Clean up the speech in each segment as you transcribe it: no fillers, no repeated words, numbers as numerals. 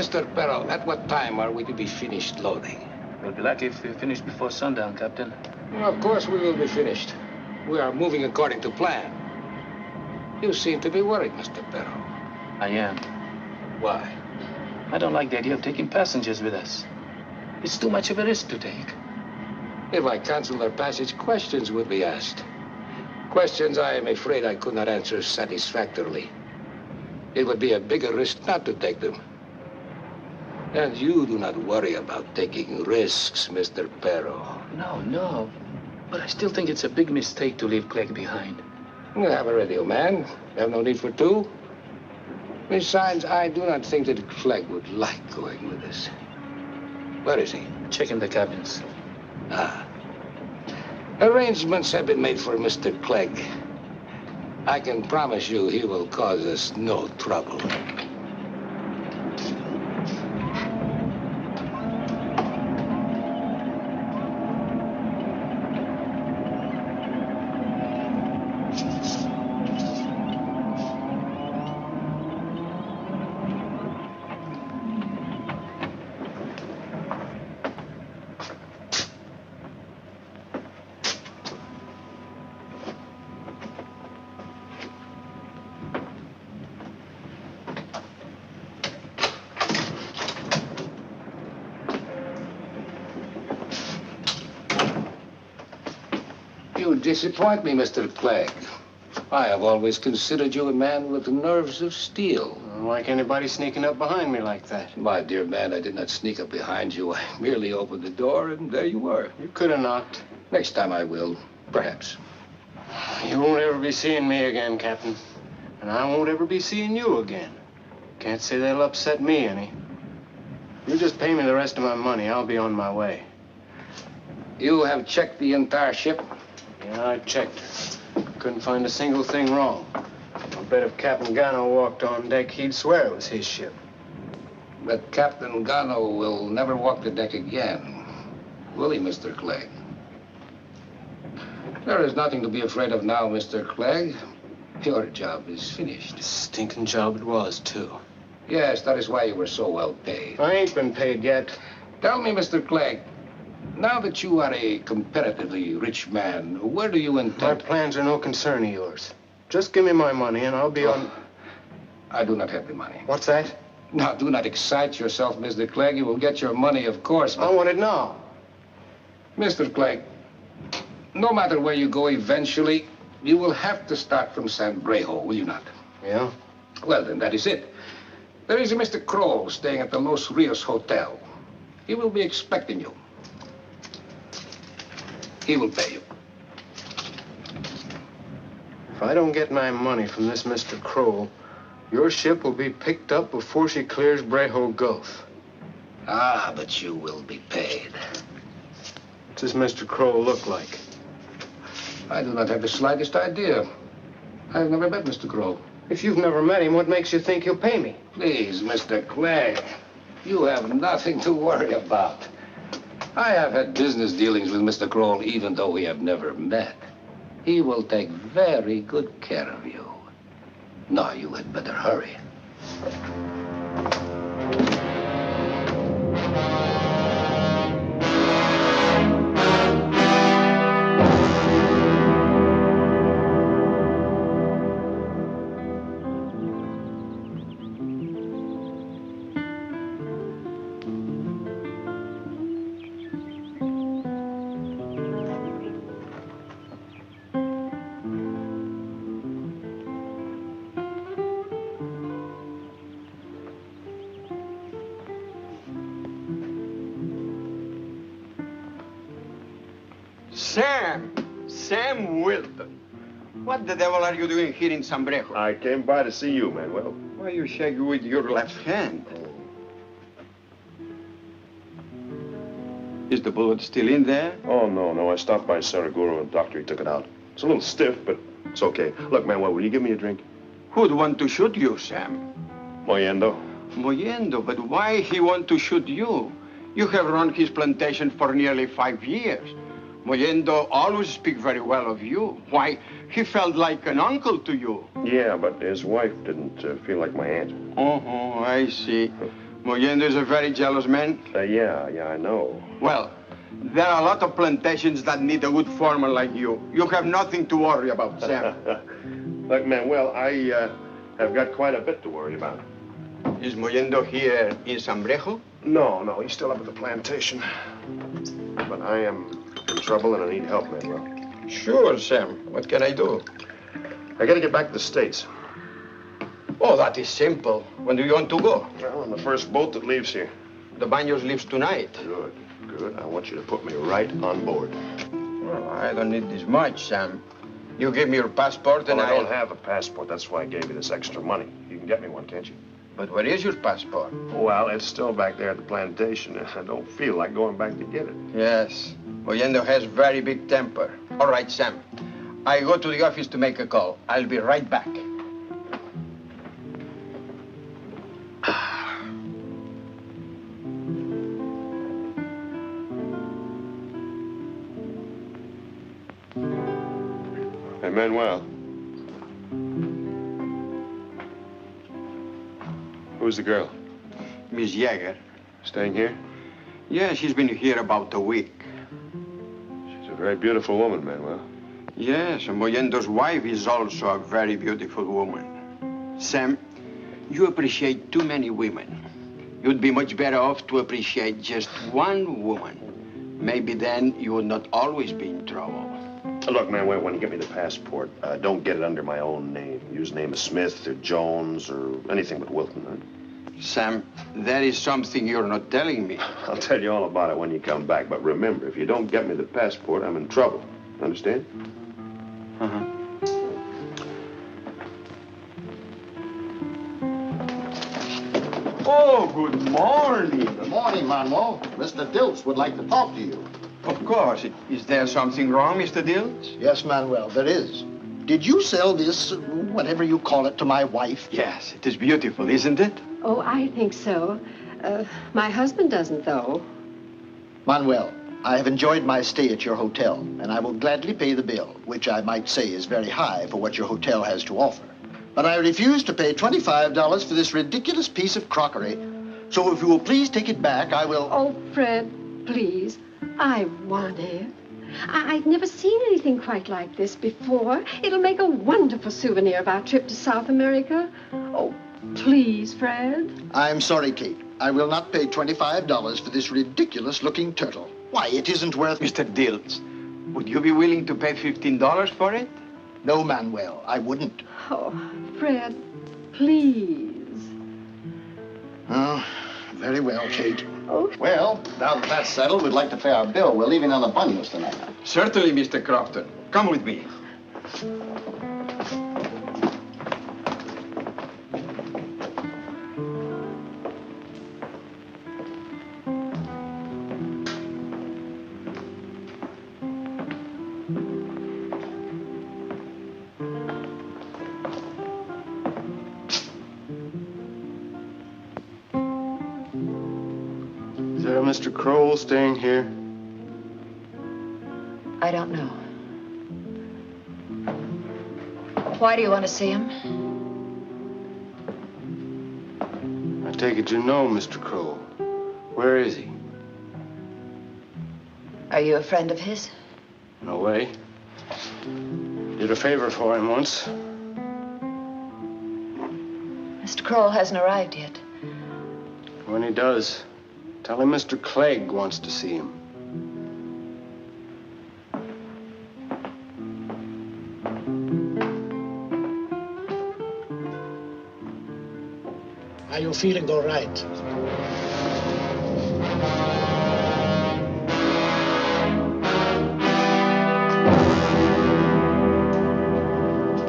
Mr. Perro, at what time are we to be finished loading? We'll be lucky if we finish before sundown, Captain. Well, of course we will be finished. We are moving according to plan. You seem to be worried, Mr. Perro. I am. Why? I don't like the idea of taking passengers with us. It's too much of a risk to take. If I cancel their passage, questions would be asked. Questions I am afraid I could not answer satisfactorily. It would be a bigger risk not to take them. And you do not worry about taking risks, Mr. Perro. No. But I still think it's a big mistake to leave Clegg behind. We have a radio man. We have no need for two. Besides, I do not think that Clegg would like going with us. Where is he? Checking the cabins. Ah. Arrangements have been made for Mr. Clegg. I can promise you he will cause us no trouble. You disappoint me, Mr. Clegg. I have always considered you a man with nerves of steel. Like anybody sneaking up behind me like that? My dear man, I did not sneak up behind you. I merely opened the door, and there you were. You could have knocked. Next time I will, perhaps. You won't ever be seeing me again, Captain. And I won't ever be seeing you again. Can't say that'll upset me any. You just pay me the rest of my money. I'll be on my way. You have checked the entire ship? Yeah, I checked. Couldn't find a single thing wrong. I'll bet if Captain Gano walked on deck, he'd swear it was his ship. But Captain Gano will never walk the deck again. Will he, Mr. Clegg? There is nothing to be afraid of now, Mr. Clegg. Your job is finished. Stinking job it was, too. Yes, that is why you were so well paid. I ain't been paid yet. Tell me, Mr. Clegg, now that you are a comparatively rich man, where do you My intend? plans are no concern of yours. Just give me my money and I'll be on... I do not have the money. What's that? Now, do not excite yourself, Mr. Clegg. You will get your money, of course, but... I want it now. Mr. Clegg, no matter where you go eventually, you will have to start from San Brejo, will you not? Yeah? Well, then, that is it. There is a Mr. Kroll staying at the Los Rios Hotel. He will be expecting you. He will pay you. If I don't get my money from this Mr. Kroll, your ship will be picked up before she clears Brejo Gulf. Ah, but you will be paid. What's this Mr. Kroll look like? I do not have the slightest idea. I've never met Mr. Kroll. If you've never met him, what makes you think he'll pay me? Please, Mr. Clegg, you have nothing to worry about. I have had business dealings with Mr. Kroll, even though we have never met. He will take very good care of you. Now, you had better hurry. Sam Wilton. What the devil are you doing here in San Brejo? I came by to see you, Manuel. Why you shake with your left hand? Is the bullet still in there? Oh, no. I stopped by Saraguro and doctor, he took it out. It's a little stiff, but it's okay. Look, Manuel, will you give me a drink? Who'd want to shoot you, Sam? Moyendo. Moyendo, but why he want to shoot you? You have run his plantation for nearly 5 years. Moyendo always speak very well of you. Why, he felt like an uncle to you. Yeah, but his wife didn't feel like my aunt. Oh, I see. Mollendo is a very jealous man. Yeah, I know. Well, there are a lot of plantations that need a good farmer like you. You have nothing to worry about, Sam. Look, Manuel, I have got quite a bit to worry about. Is Mollendo here in Sambrejo? No, he's still up at the plantation. But I am in trouble and I need help, Manuel. Sure, Sam. What can I do? I gotta get back to the States. Oh, that is simple. When do you want to go? Well, on the first boat that leaves here. The Baños leaves tonight. Good. I want you to put me right on board. Well, I don't need this much, Sam. You give me your passport and I don't have a passport. That's why I gave you this extra money. You can get me one, can't you? But where is your passport? Well, it's still back there at the plantation. I don't feel like going back to get it. Yes. Mollendo has very big temper. All right, Sam. I go to the office to make a call. I'll be right back. Hey, Manuel. Who's the girl? Miss Yeager. Staying here? Yeah, she's been here about a week. She's a very beautiful woman, Manuel. Yes, and Mollendo's wife is also a very beautiful woman. Sam, you appreciate too many women. You'd be much better off to appreciate just one woman. Maybe then you would not always be in trouble. Look, Manuel, when you get me the passport, don't get it under my own name. Use the name of Smith or Jones or anything but Wilton, huh? Sam, that is something you're not telling me. I'll tell you all about it when you come back. But remember, if you don't get me the passport, I'm in trouble. Understand? Uh-huh. Oh, good morning. Good morning, Manuel. Mr. Dilts would like to talk to you. Of course. Is there something wrong, Mr. Dilts? Yes, Manuel, there is. Did you sell this, whatever you call it, to my wife? Yes, it is beautiful, isn't it? Oh, I think so. My husband doesn't, though. Manuel, I have enjoyed my stay at your hotel, and I will gladly pay the bill, which I might say is very high for what your hotel has to offer. But I refuse to pay $25 for this ridiculous piece of crockery. So if you will please take it back, I will... Oh, Fred, please. I want it. I've never seen anything quite like this before. It'll make a wonderful souvenir of our trip to South America. Oh, please, Fred. I'm sorry, Kate. I will not pay $25 for this ridiculous-looking turtle. Why, it isn't worth... Mr. Dilts, would you be willing to pay $15 for it? No, Manuel, I wouldn't. Oh, Fred, please. Oh, very well, Kate. Oh. Well, now that that's settled, we'd like to pay our bill. We're leaving on the Baños tonight. Certainly, Mr. Crofton. Come with me. Is there a Mr. Kroll staying here? I don't know. Why do you want to see him? I take it you know Mr. Kroll. Where is he? Are you a friend of his? No way. Did a favor for him once. Mr. Kroll hasn't arrived yet. When he does, tell him Mr. Clegg wants to see him. Are you feeling all right?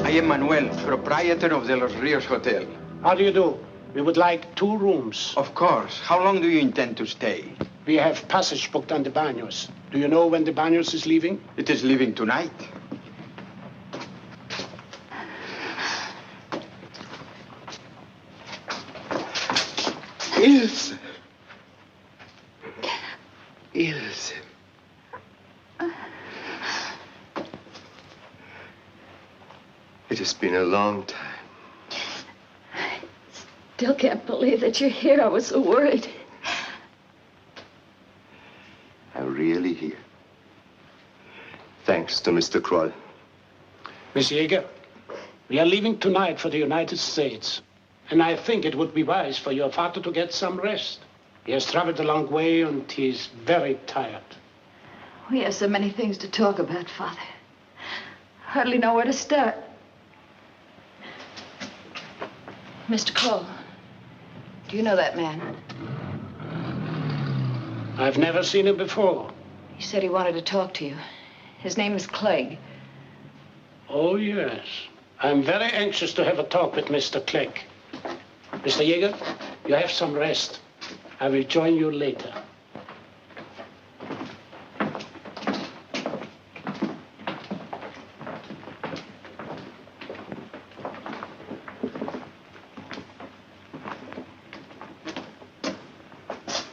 I am Manuel, proprietor of the Los Rios Hotel. How do you do? We would like 2 rooms. Of course. How long do you intend to stay? We have passage booked on the Baños. Do you know when the Baños is leaving? It is leaving tonight. Ilse. Ilse. It has been a long time. still can't believe that you're here. I was so worried. I'm really here. Thanks to Mr. Kroll. Miss Yeager, we are leaving tonight for the United States. And I think it would be wise for your father to get some rest. He has traveled a long way and he's very tired. We have so many things to talk about, Father. Hardly know where to start. Mr. Kroll, do you know that man? I've never seen him before. He said he wanted to talk to you. His name is Clegg. Oh, yes. I'm very anxious to have a talk with Mr. Clegg. Mr. Yeager, you have some rest. I will join you later.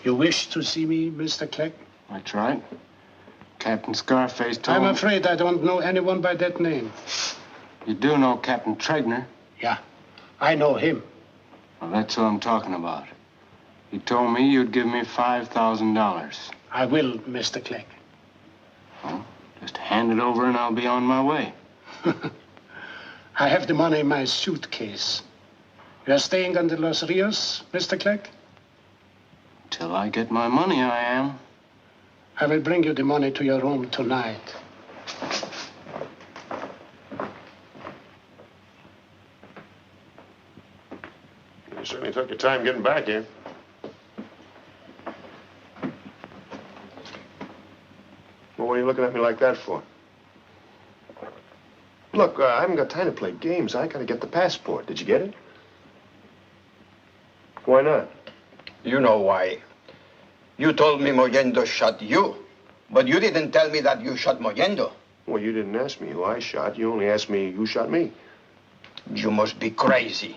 You wish to see me, Mr. Clegg? That's right. Captain Scarface told I'm me... afraid I don't know anyone by that name. You do know Captain Tregner? Yeah, I know him. Well, that's who I'm talking about. He told me you'd give me $5,000. I will, Mr. Clegg. Well, just hand it over and I'll be on my way. I have the money in my suitcase. You are staying on the Los Rios, Mr. Clegg? Till I get my money, I am. I will bring you the money to your room tonight. You certainly took your time getting back here. Well, what are you looking at me like that for? Look, I haven't got time to play games. I gotta get the passport. Did you get it? Why not? You know why. You told me Mollendo shot you, but you didn't tell me that you shot Mollendo. Well, you didn't ask me who I shot. You only asked me who shot me. You must be crazy.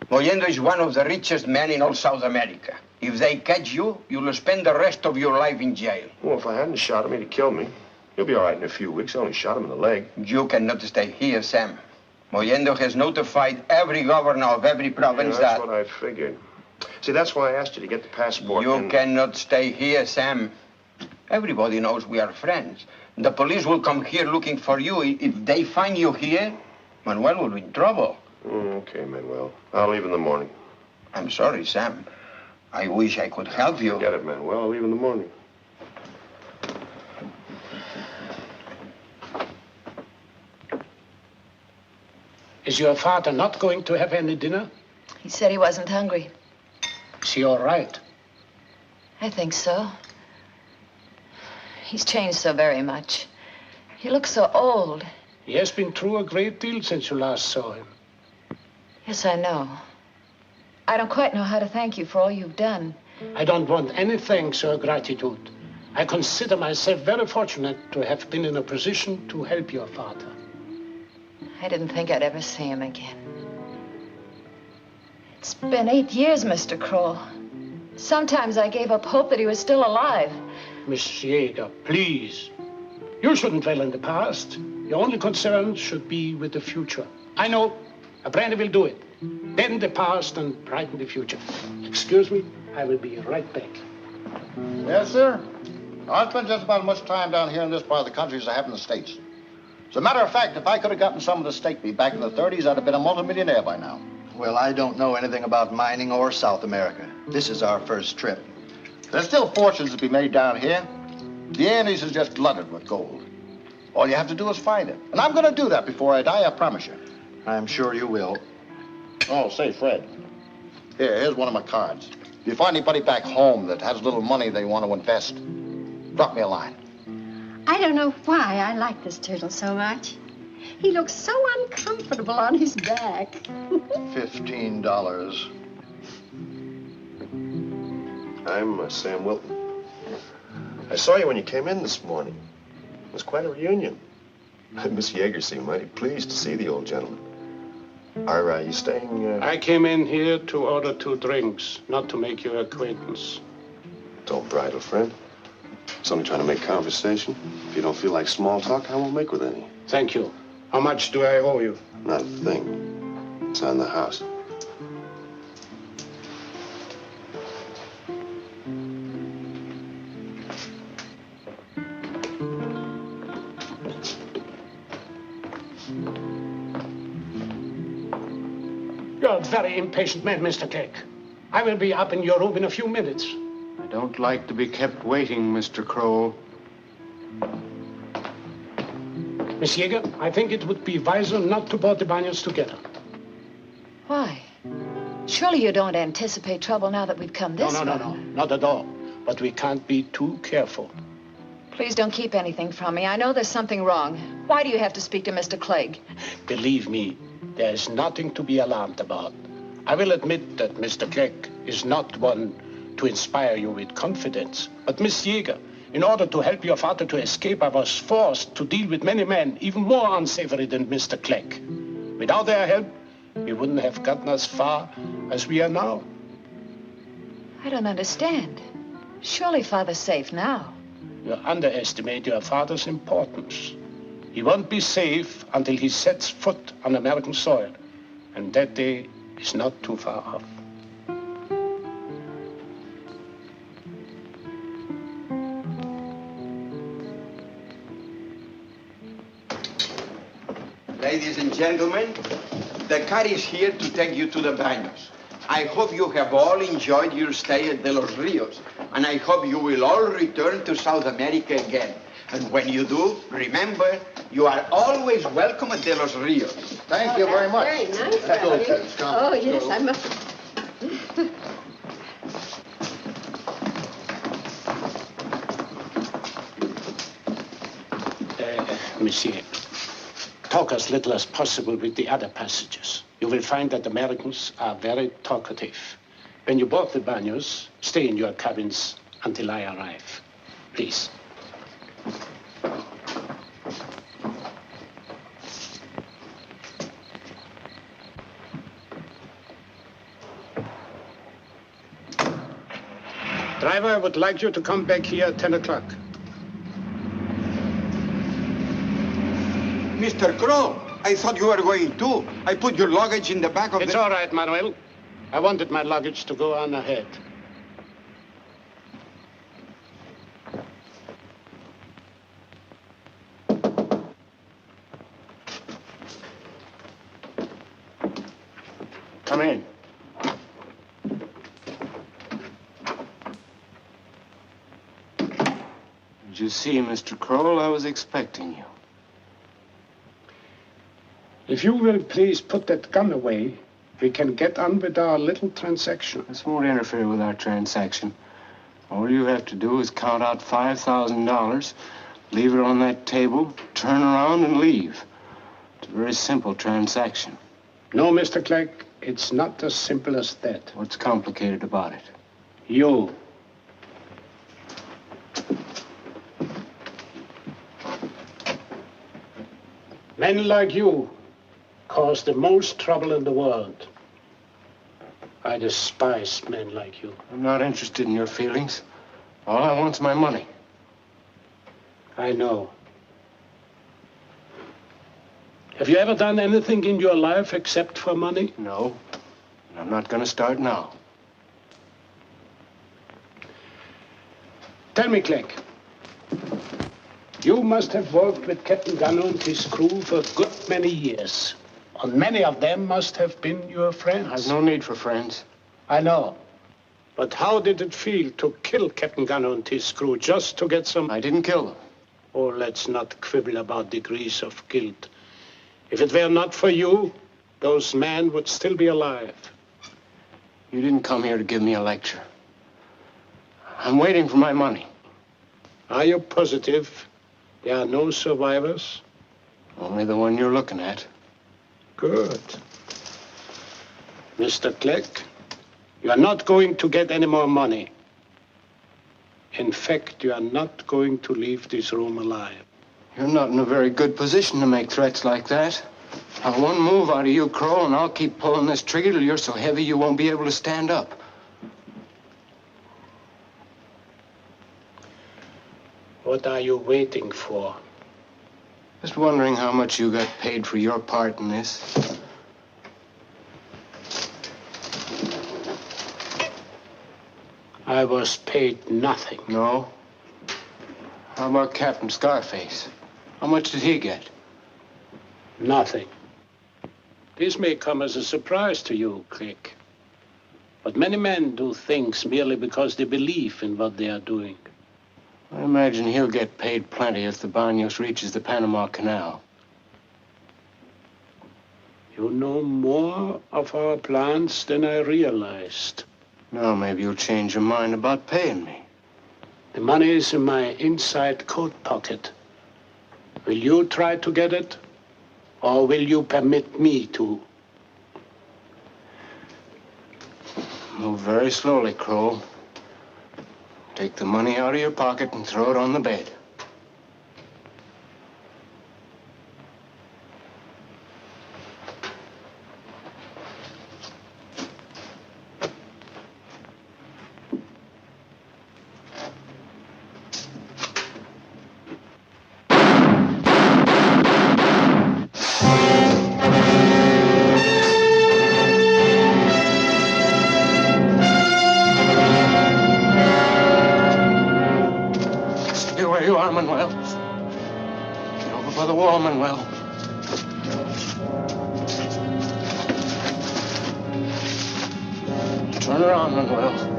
Mollendo is one of the richest men in all South America. If they catch you, you'll spend the rest of your life in jail. Well, if I hadn't shot him, he'd have killed me. He'll be all right in a few weeks. I only shot him in the leg. You cannot stay here, Sam. Mollendo has notified every governor of every province That's what I figured. See, that's why I asked you to get the passport. You cannot stay here, Sam. Everybody knows we are friends. The police will come here looking for you. If they find you here, Manuel will be in trouble. Okay, Manuel. I'll leave in the morning. I'm sorry, Sam. I wish I could help you. Forget it, Manuel. I'll leave in the morning. Is your father not going to have any dinner? He said he wasn't hungry. Is he all right? I think so. He's changed so very much. He looks so old. He has been through a great deal since you last saw him. Yes, I know. I don't quite know how to thank you for all you've done. I don't want any thanks or gratitude. I consider myself very fortunate to have been in a position to help your father. I didn't think I'd ever see him again. It's been 8 years, Mr. Kroll. Sometimes I gave up hope that he was still alive. Miss Yeager, please. You shouldn't dwell in the past. Your only concern should be with the future. I know. A brandy will do it. Bend the past and brighten the future. Excuse me, I will be right back. Yes, sir. I spent just about as much time down here in this part of the country as I have in the States. As a matter of fact, if I could have gotten some of the stake meat back in the 30s, I'd have been a multimillionaire by now. Well, I don't know anything about mining or South America. This is our first trip. There's still fortunes to be made down here. The Andes is just flooded with gold. All you have to do is find it. And I'm going to do that before I die, I promise you. I'm sure you will. Oh, say, Fred. Here's one of my cards. If you find anybody back home that has a little money they want to invest, drop me a line. I don't know why I like this turtle so much. He looks so uncomfortable on his back. $15. I'm Sam Wilton. I saw you when you came in this morning. It was quite a reunion. Miss Yeager seemed mighty pleased to see the old gentleman. Are you staying? I came in here to order 2 drinks, not to make your acquaintance. Don't bridle, friend. It's only trying to make conversation. If you don't feel like small talk, I won't make with any. Thank you. How much do I owe you? Not a thing. It's on the house. You're a very impatient man, Mr. Clegg. I will be up in your room in a few minutes. I don't like to be kept waiting, Mr. Kroll. Miss Yeager, I think it would be wiser not to board the Banyas together. Why? Surely you don't anticipate trouble now that we've come this far. No, not at all. But we can't be too careful. Please don't keep anything from me. I know there's something wrong. Why do you have to speak to Mr. Clegg? Believe me, there is nothing to be alarmed about. I will admit that Mr. Clegg is not one to inspire you with confidence. But Miss Yeager, in order to help your father to escape, I was forced to deal with many men, even more unsavory than Mr. Clegg. Without their help, we wouldn't have gotten as far as we are now. I don't understand. Surely Father's safe now. You underestimate your father's importance. He won't be safe until he sets foot on American soil. And that day is not too far off. Ladies and gentlemen, the car is here to take you to the Baños. I hope you have all enjoyed your stay at De Los Rios, and I hope you will all return to South America again. And when you do, remember, you are always welcome at De Los Rios. Thank you very much. Very nice, Let's go, Daddy. kids. Come. Oh, Let's yes, go. I must. Monsieur, talk as little as possible with the other passengers. You will find that Americans are very talkative. When you board the Baños, stay in your cabins until I arrive. Please. Driver, I would like you to come back here at 10 o'clock. Mr. Kroll, I thought you were going too. I put your luggage in the back of It's all right, Manuel. I wanted my luggage to go on ahead. Come in. Did you see, Mr. Kroll? I was expecting you. If you will please put that gun away, we can get on with our little transaction. This won't interfere with our transaction. All you have to do is count out $5,000, leave it on that table, turn around and leave. It's a very simple transaction. No, Mr. Clegg, it's not as simple as that. What's complicated about it? You. Men like you cause the most trouble in the world. I despise men like you. I'm not interested in your feelings. All I want's my money. I know. Have you ever done anything in your life except for money? No. And I'm not going to start now. Tell me, Clegg. You must have worked with Captain Gunner and his crew for a good many years. And many of them must have been your friends. I've no need for friends. I know. But how did it feel to kill Captain Gunner and his crew just to get some... I didn't kill them. Oh, let's not quibble about degrees of guilt. If it were not for you, those men would still be alive. You didn't come here to give me a lecture. I'm waiting for my money. Are you positive there are no survivors? Only the one you're looking at. Good. Mr. Clegg, you are not going to get any more money. In fact, you are not going to leave this room alive. You're not in a very good position to make threats like that. Now, one move out of you, Kroll, and I'll keep pulling this trigger till you're so heavy you won't be able to stand up. What are you waiting for? Just wondering how much you got paid for your part in this. I was paid nothing. No? How about Captain Scarface? How much did he get? Nothing. This may come as a surprise to you, Click. But many men do things merely because they believe in what they are doing. I imagine he'll get paid plenty if the Banos reaches the Panama Canal. You know more of our plans than I realized. Now maybe you'll change your mind about paying me. The money is in my inside coat pocket. Will you try to get it? Or will you permit me to? Move very slowly, Kroll. Take the money out of your pocket and throw it on the bed. Manuel. Get over by the wall, Manuel. Turn around, Manuel.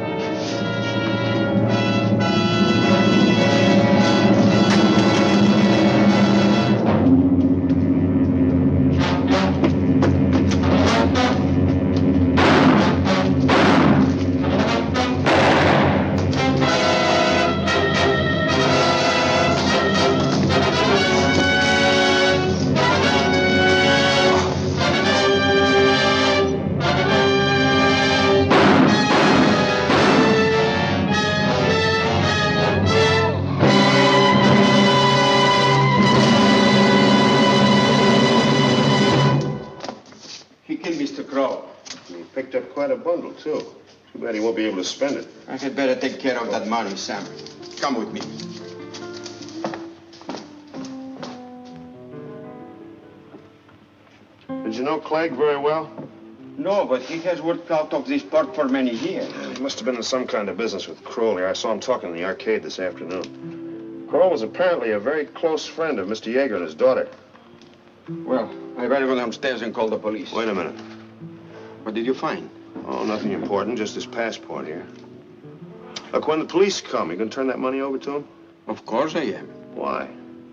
Quite a bundle, too. Too bad he won't be able to spend it. I had better take care of that money, Sam. Come with me. Did you know Clegg very well? No, but he has worked out of this part for many years. Yeah, he must have been in some kind of business with Kroll here. I saw him talking in the arcade this afternoon. Kroll was apparently a very close friend of Mr. Yeager and his daughter. Well, I better go downstairs and call the police. Wait a minute. What did you find? Oh, nothing important, just his passport here. Look, when the police come, you gonna turn that money over to him? Of course I am. Why?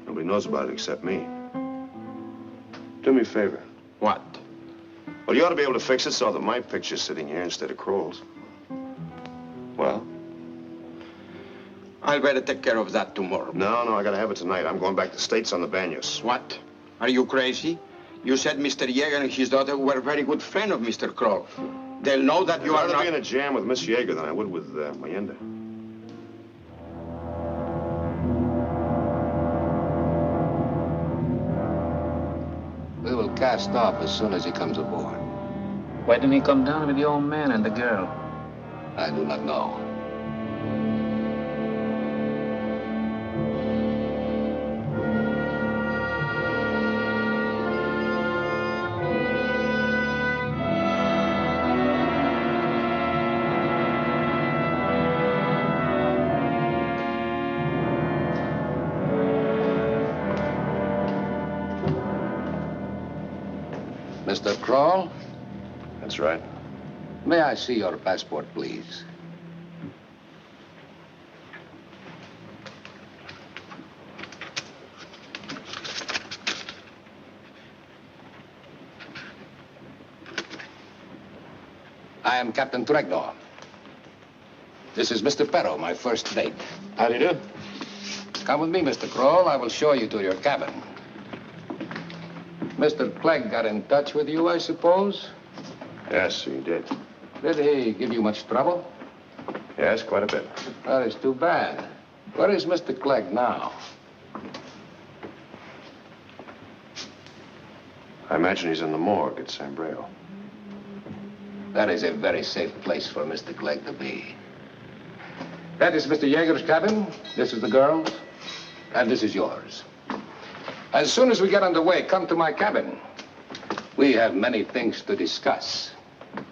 Nobody knows about it except me. Do me a favor. What? Well, you ought to be able to fix it so that my picture's sitting here instead of Kroll's. Well, I'll better take care of that tomorrow. No, I gotta have it tonight. I'm going back to the States on the Banos. What? Are you crazy? You said Mr. Yeager and his daughter were a very good friend of Mr. Kroll. They'll know that you are I'd rather not... be in a jam with Miss Yeager than I would with Mayenda. We will cast off as soon as he comes aboard. Why didn't he come down with the old man and the girl? I do not know. Mr. Kroll? That's right. May I see your passport, please? I am Captain Tregno. This is Mr. Perro, my first date. How do you do? Come with me, Mr. Kroll. I will show you to your cabin. Mr. Clegg got in touch with you, I suppose? Yes, he did. Did he give you much trouble? Yes, quite a bit. That is too bad. Where is Mr. Clegg now? I imagine he's in the morgue at San Breo. That is a very safe place for Mr. Clegg to be. That is Mr. Yeager's cabin. This is the girl's. And this is yours. As soon as we get underway, come to my cabin. We have many things to discuss.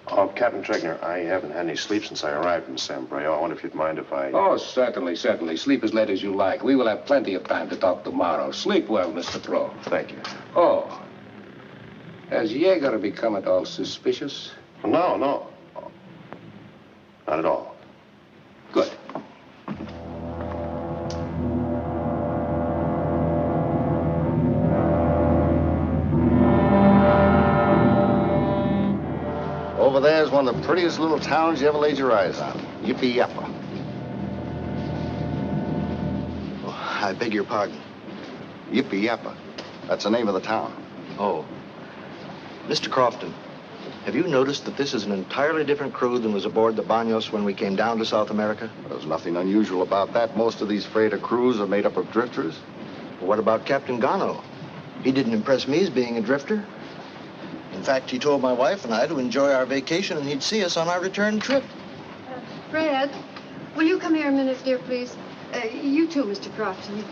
Oh, Captain Tregner, I haven't had any sleep since I arrived in San Breo. I wonder if you'd mind if I... Oh, certainly. Sleep as late as you like. We will have plenty of time to talk tomorrow. Sleep well, Mr. Pro. Thank you. Oh. Has Yeager become at all suspicious? No. Not at all. Good. Over there is one of the prettiest little towns you ever laid your eyes on. Yippee-yappa. Oh, I beg your pardon. Yippee-yappa. That's the name of the town. Oh. Mr. Crofton, have you noticed that this is an entirely different crew than was aboard the Banos when we came down to South America? There's nothing unusual about that. Most of these freighter crews are made up of drifters. Well, what about Captain Gano? He didn't impress me as being a drifter. In fact, he told my wife and I to enjoy our vacation and he'd see us on our return trip. Fred, will you come here a minute, dear, please? You too, Mr. Crofton.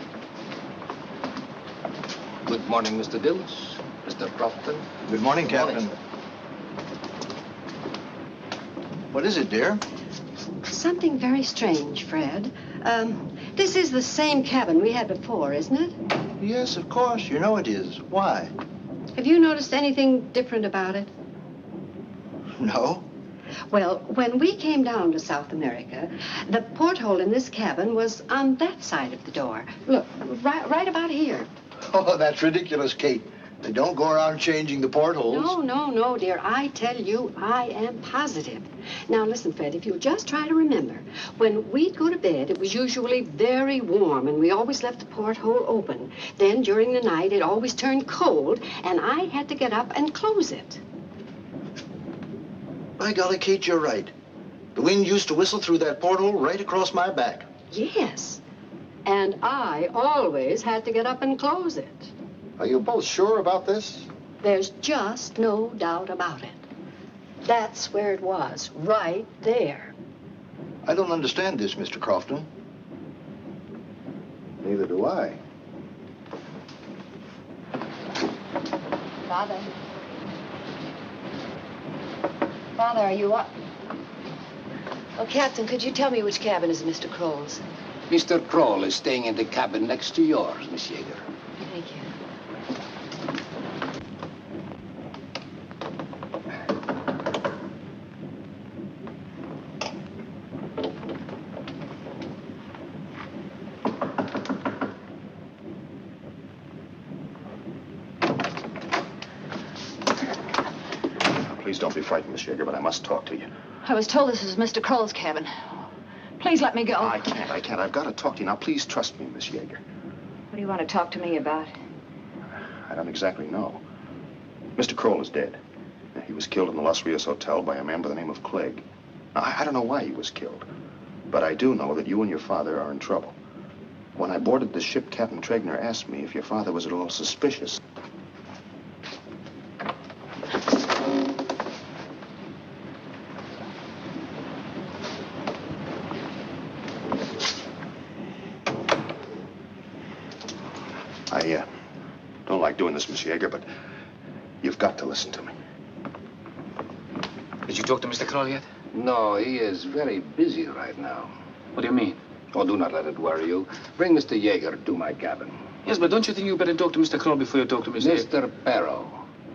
Good morning, Mr. Dills. Mr. Crofton. Good morning, Captain. What is it, dear? Something very strange, Fred. This is the same cabin we had before, isn't it? Yes, of course. You know it is. Why? Have you noticed anything different about it? No. Well, when we came down to South America, the porthole in this cabin was on that side of the door. Look, right about here. Oh, that's ridiculous, Kate. They don't go around changing the portholes. No, dear. I tell you, I am positive. Now, listen, Fred, if you'll just try to remember, when we'd go to bed, it was usually very warm, and we always left the porthole open. Then, during the night, it always turned cold, and I had to get up and close it. By golly, Kate, you're right. The wind used to whistle through that porthole right across my back. Yes. And I always had to get up and close it. Are you both sure about this? There's just no doubt about it. That's where it was, right there. I don't understand this, Mr. Crofton. Neither do I. Father. Father, are you up? Oh, Captain, could you tell me which cabin is Mr. Kroll's? Mr. Kroll is staying in the cabin next to yours, Miss Yeager. Thank you. Please don't be frightened, Miss Yeager, but I must talk to you. I was told this was Mr. Kroll's cabin. Please let me go. I can't. I've got to talk to you. Now, please trust me, Miss Yeager. What do you want to talk to me about? I don't exactly know. Mr. Kroll is dead. He was killed in the Los Rios Hotel by a man by the name of Clegg. Now, I don't know why he was killed, but I do know that you and your father are in trouble. When I boarded the ship, Captain Tregner asked me if your father was at all suspicious. I don't like doing this, Miss Yeager, but you've got to listen to me. Did you talk to Mr. Kroll yet? No, he is very busy right now. What do you mean? Oh, do not let it worry you. Bring Mr. Yeager to my cabin. Yes, but don't you think you better talk to Mr. Kroll before you talk to Mr. Mr. Perro,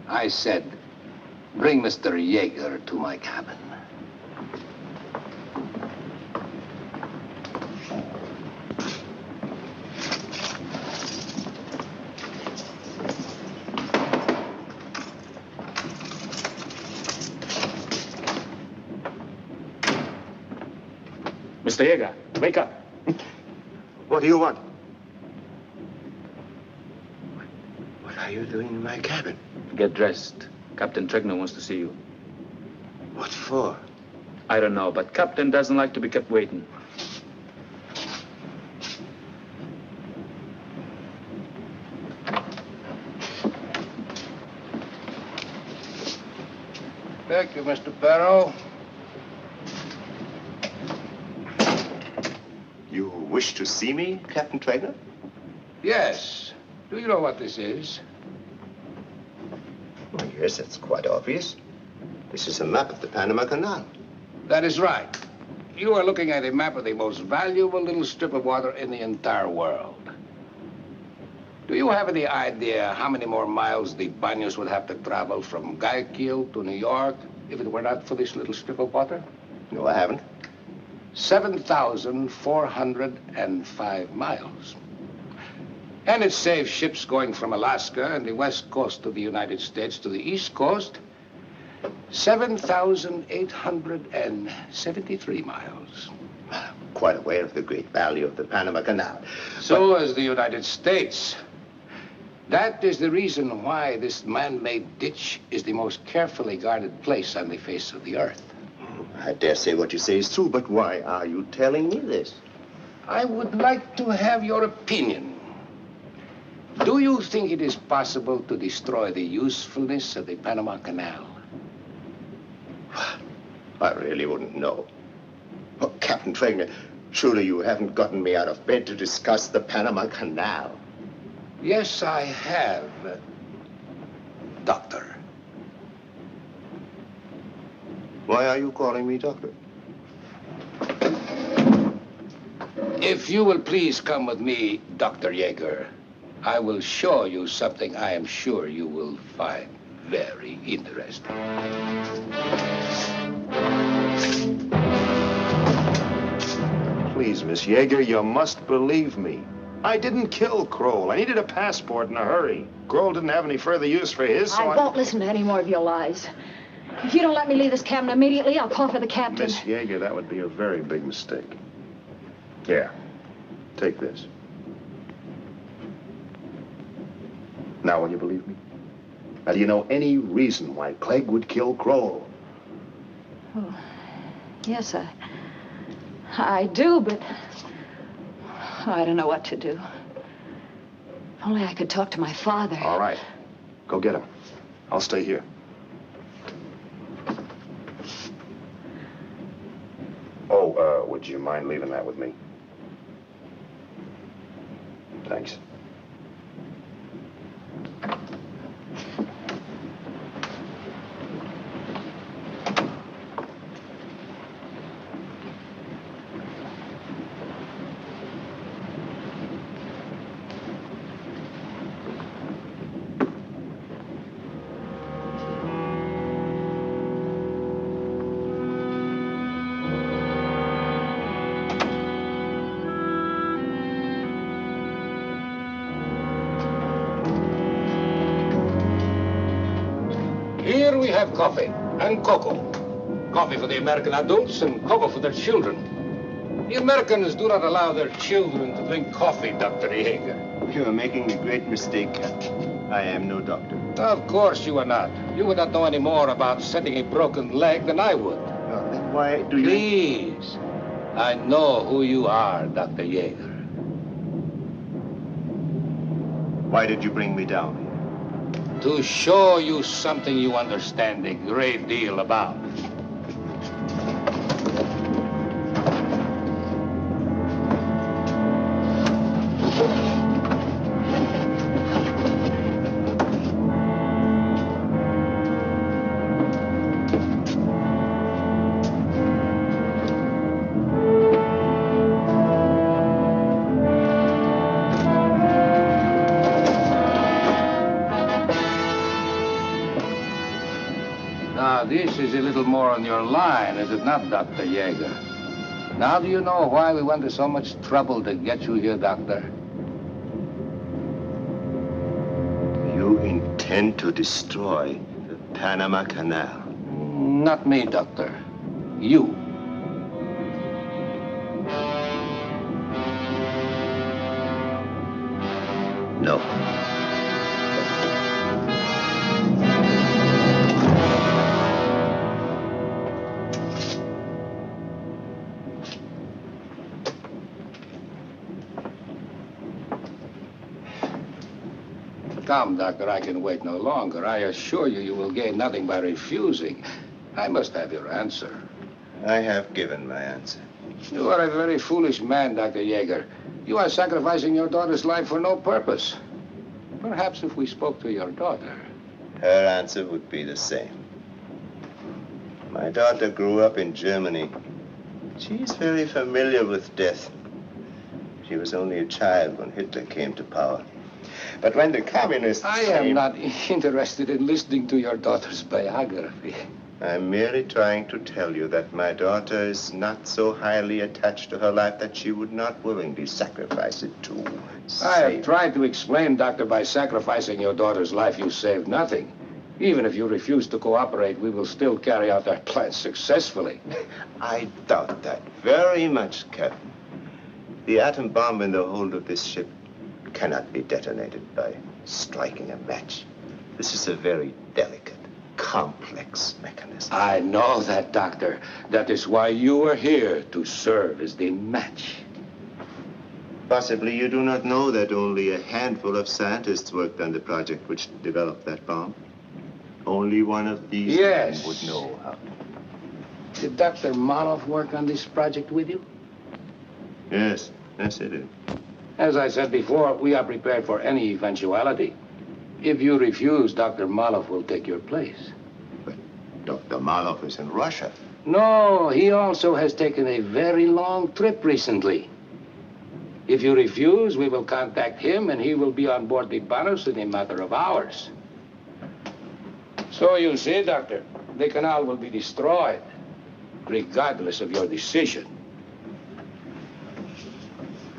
I said, bring Mr. Yeager to my cabin. Mr. Yeager, wake up. What do you want? What are you doing in my cabin? Get dressed. Captain Tregner wants to see you. What for? I don't know, but Captain doesn't like to be kept waiting. Thank you, Mr. Perro. You wish to see me, Captain Tregner? Yes. Do you know what this is? Well, yes, it's quite obvious. This is a map of the Panama Canal. That is right. You are looking at a map of the most valuable little strip of water in the entire world. Do you have any idea how many more miles the Banos would have to travel from Guayaquil to New York if it were not for this little strip of water? No, I haven't. 7,405 miles. And it saves ships going from Alaska and the west coast of the United States to the east coast 7,873 miles. Quite aware of the great value of the Panama Canal. So is the United States. That is the reason why this man-made ditch is the most carefully guarded place on the face of the earth. I dare say what you say is true, but why are you telling me this? I would like to have your opinion. Do you think it is possible to destroy the usefulness of the Panama Canal? I really wouldn't know. Oh, Captain Traeger, surely you haven't gotten me out of bed to discuss the Panama Canal. Yes, I have, Doctor. Why are you calling me doctor? If you will please come with me, Dr. Yeager, I will show you something I am sure you will find very interesting. Please, Miss Yeager, you must believe me. I didn't kill Kroll. I needed a passport in a hurry. Kroll didn't have any further use for his, so I won't listen to any more of your lies. If you don't let me leave this cabin immediately, I'll call for the captain. Miss Yeager, that would be a very big mistake. Here, take this. Now, will you believe me? Now, do you know any reason why Clegg would kill Kroll? Oh, yes, I do, but I don't know what to do. If only I could talk to my father. All right. Go get him. I'll stay here. Oh, would you mind leaving that with me? Thanks. Here we have coffee and cocoa. Coffee for the American adults and cocoa for their children. The Americans do not allow their children to drink coffee, Dr. Yeager. You are making a great mistake, Captain. I am no doctor. Of course you are not. You would not know any more about setting a broken leg than I would. Then why do you... Please. I know who you are, Dr. Yeager. Why did you bring me down? To show you something you understand a great deal about. This is a little more on your line, is it not, Dr. Yeager? Now do you know why we went to so much trouble to get you here, Doctor? You intend to destroy the Panama Canal? Not me, Doctor. You. No. Come, Doctor, I can wait no longer. I assure you, you will gain nothing by refusing. I must have your answer. I have given my answer. You are a very foolish man, Dr. Yeager. You are sacrificing your daughter's life for no purpose. Perhaps if we spoke to your daughter. Her answer would be the same. My daughter grew up in Germany. She's very familiar with death. She was only a child when Hitler came to power. But when the communists I am not interested in listening to your daughter's biography. I'm merely trying to tell you that my daughter is not so highly attached to her life that she would not willingly sacrifice it to I have save. tried to explain, Doctor, by sacrificing your daughter's life, you save nothing. Even if you refuse to cooperate, we will still carry out our plans successfully. I doubt that very much, Captain. The atom bomb in the hold of this ship cannot be detonated by striking a match. This is a very delicate, complex mechanism. I know that, Doctor. That is why you are here, to serve as the match. Possibly you do not know that only a handful of scientists worked on the project which developed that bomb. Only one of these men would know how. Did Dr. Maloff work on this project with you? Yes, yes, he did. As I said before, we are prepared for any eventuality. If you refuse, Dr. Maloff will take your place. But Dr. Maloff is in Russia. No, he also has taken a very long trip recently. If you refuse, we will contact him, and he will be on board the Banos in a matter of hours. So you see, Doctor, the canal will be destroyed, regardless of your decision.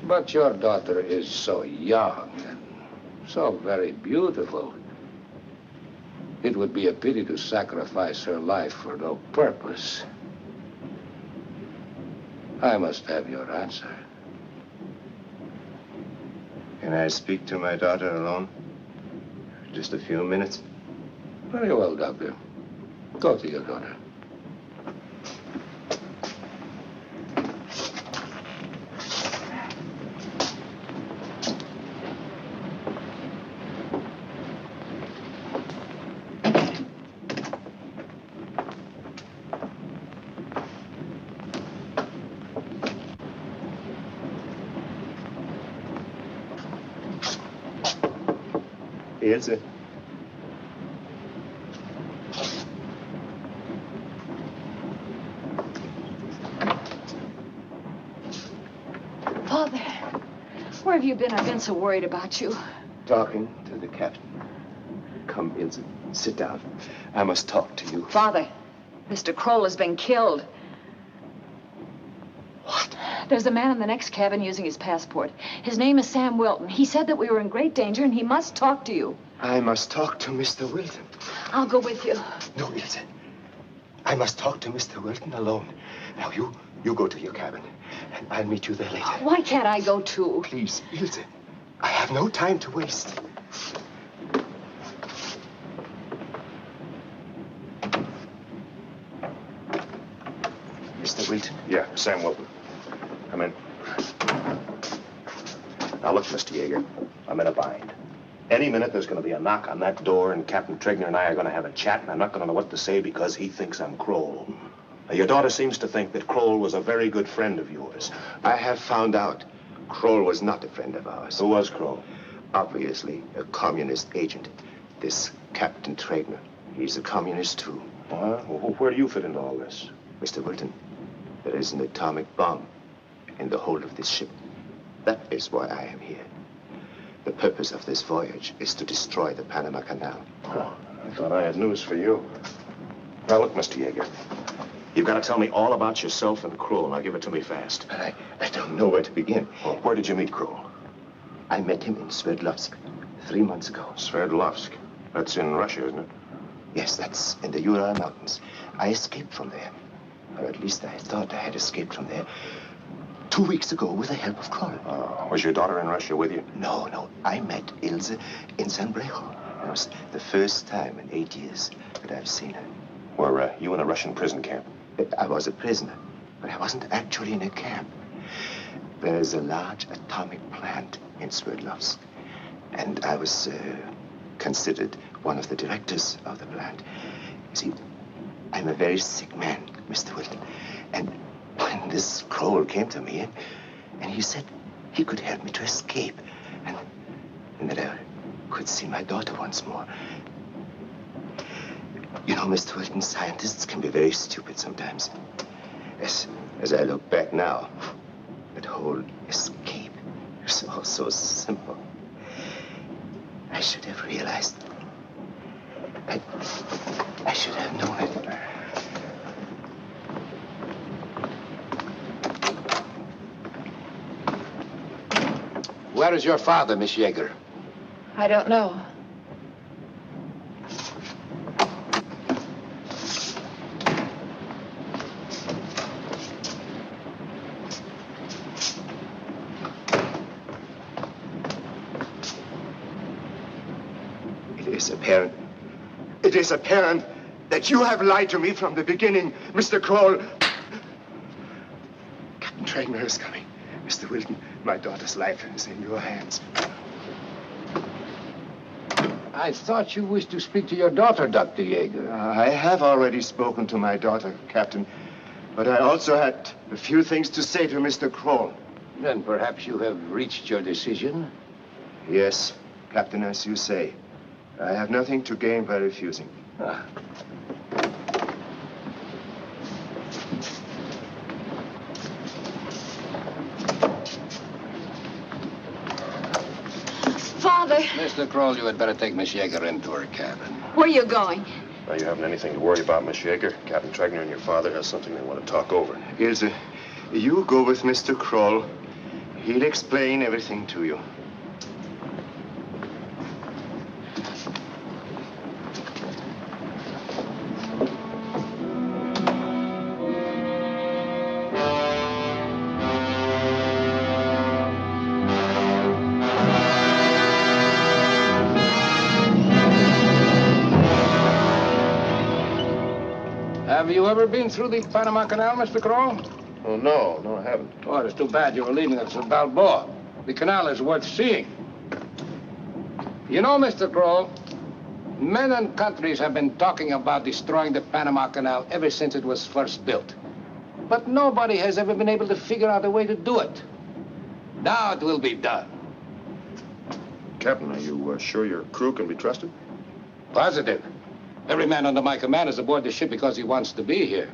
But your daughter is so young and so very beautiful. It would be a pity to sacrifice her life for no purpose. I must have your answer. Can I speak to my daughter alone? Just a few minutes? Very well, Doctor. Go to your daughter. Ilse. Father, where have you been? I've been so worried about you. Talking to the captain. Come, Ilse, sit down. I must talk to you. Father, Mr. Kroll has been killed. What? There's a man in the next cabin using his passport. His name is Sam Wilton. He said that we were in great danger and he must talk to you. I must talk to Mr. Wilton. I'll go with you. No, Ilse. I must talk to Mr. Wilton alone. Now, you go to your cabin, and I'll meet you there later. Why can't I go too? Please, Ilse. I have no time to waste. Mr. Wilton? Yeah, Sam Wilton. Come in. Now, look, Mr. Yeager, I'm in a bind. Any minute there's going to be a knock on that door, and Captain Tregner and I are going to have a chat, and I'm not going to know what to say because he thinks I'm Kroll. Now, your daughter seems to think that Kroll was a very good friend of yours. I have found out Kroll was not a friend of ours. Who was Kroll? Obviously, a communist agent. This Captain Tregner, he's a communist, too. Well, where do you fit into all this? Mr. Wilton, there is an atomic bomb in the hold of this ship. That is why I am here. The purpose of this voyage is to destroy the Panama Canal. Oh, I thought I had news for you. Now, look, Mr. Yeager, you've got to tell me all about yourself and Kroll. Now, give it to me fast. But I don't know where to begin. Well, where did you meet Kroll? I met him in Sverdlovsk 3 months ago. Sverdlovsk. That's in Russia, isn't it? Yes, that's in the Ural Mountains. I escaped from there. Or at least I thought I had escaped from there 2 weeks ago with the help of Kroll. Was your daughter in Russia with you? No. I met Ilse in San Brejo. It was the first time in 8 years that I've seen her. Were you in a Russian prison camp? I was a prisoner, but I wasn't actually in a camp. There is a large atomic plant in Sverdlovsk, and I was considered one of the directors of the plant. You see, I'm a very sick man, Mr. Wilton, and when this Kroll came to me, and he said he could help me to escape, and that I could see my daughter once more. You know, Mr. Wilton, scientists can be very stupid sometimes. As I look back now, that whole escape is all so simple. I should have realized. I should have known it. Where is your father, Miss Yeager? I don't know. It is apparent that you have lied to me from the beginning, Mr. Kroll. Captain Trainer is coming. Mr. Wilton, my daughter's life is in your hands. I thought you wished to speak to your daughter, Dr. Yeager. I have already spoken to my daughter, Captain. But I also had a few things to say to Mr. Kroll. Then perhaps you have reached your decision? Yes, Captain, as you say. I have nothing to gain by refusing. Father! Mr. Kroll, you had better take Miss Yeager into her cabin. Where are you going? Now, you haven't anything to worry about, Miss Yeager. Captain Tregner and your father has something they want to talk over. Ilse, you go with Mr. Kroll. He'll explain everything to you. Have you ever been through the Panama Canal, Mr. Kroll? Oh, no, I haven't. Oh, it's too bad you were leaving us at Balboa. The canal is worth seeing. You know, Mr. Kroll, men and countries have been talking about destroying the Panama Canal ever since it was first built. But nobody has ever been able to figure out a way to do it. Now it will be done. Captain, are you sure your crew can be trusted? Positive. Every man under my command is aboard the ship because he wants to be here.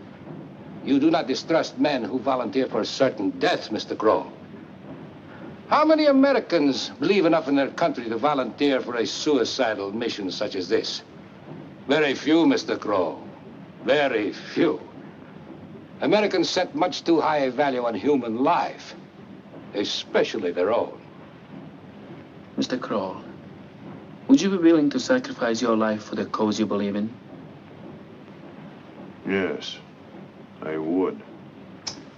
You do not distrust men who volunteer for certain death, Mr. Kroll. How many Americans believe enough in their country to volunteer for a suicidal mission such as this? Very few, Mr. Kroll. Very few. Americans set much too high a value on human life, especially their own. Mr. Kroll, would you be willing to sacrifice your life for the cause you believe in? Yes, I would.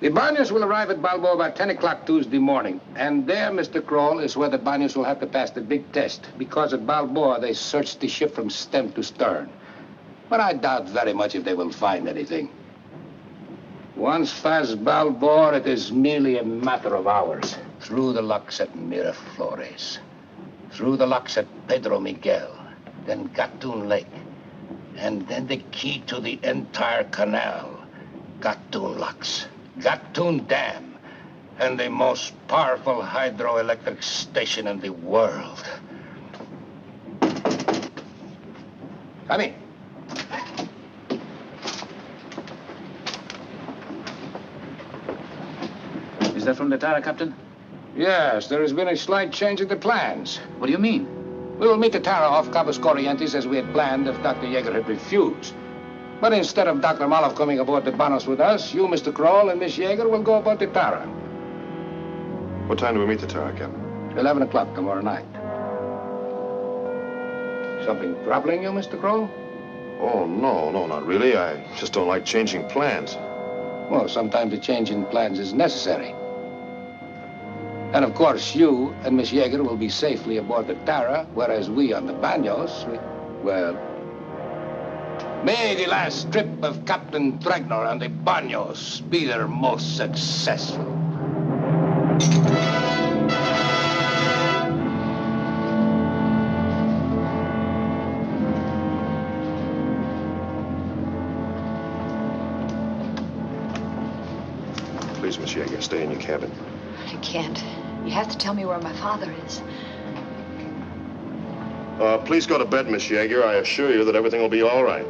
The Banyos will arrive at Balboa about 10 o'clock Tuesday morning. And there, Mr. Kroll, is where the Banyos will have to pass the big test. Because at Balboa, they searched the ship from stem to stern. But I doubt very much if they will find anything. Once past Balboa, it is merely a matter of hours. Through the locks at Miraflores. Through the locks at Pedro Miguel. Then Gatun Lake. And then the key to the entire canal. Gatun locks. Gatun Dam, and the most powerful hydroelectric station in the world. Come in. Is that from the Tara, Captain? Yes, there has been a slight change in the plans. What do you mean? We will meet the Tara off Cabos Corrientes as we had planned if Dr. Yeager had refused. But instead of Dr. Maloff coming aboard the Banos with us, you, Mr. Kroll, and Miss Yeager will go aboard the Tara. What time do we meet the Tara, Captain? 11 o'clock tomorrow night. Something troubling you, Mr. Kroll? Oh, no, not really. I just don't like changing plans. Well, sometimes a change in plans is necessary. And of course, you and Miss Yeager will be safely aboard the Tara, whereas we on the Banyos, well... May the last trip of Captain Tregner and the Banyos be their most successful. Please, Miss Yeager, stay in your cabin. I can't. You have to tell me where my father is. Please go to bed, Miss Yeager. I assure you that everything will be all right.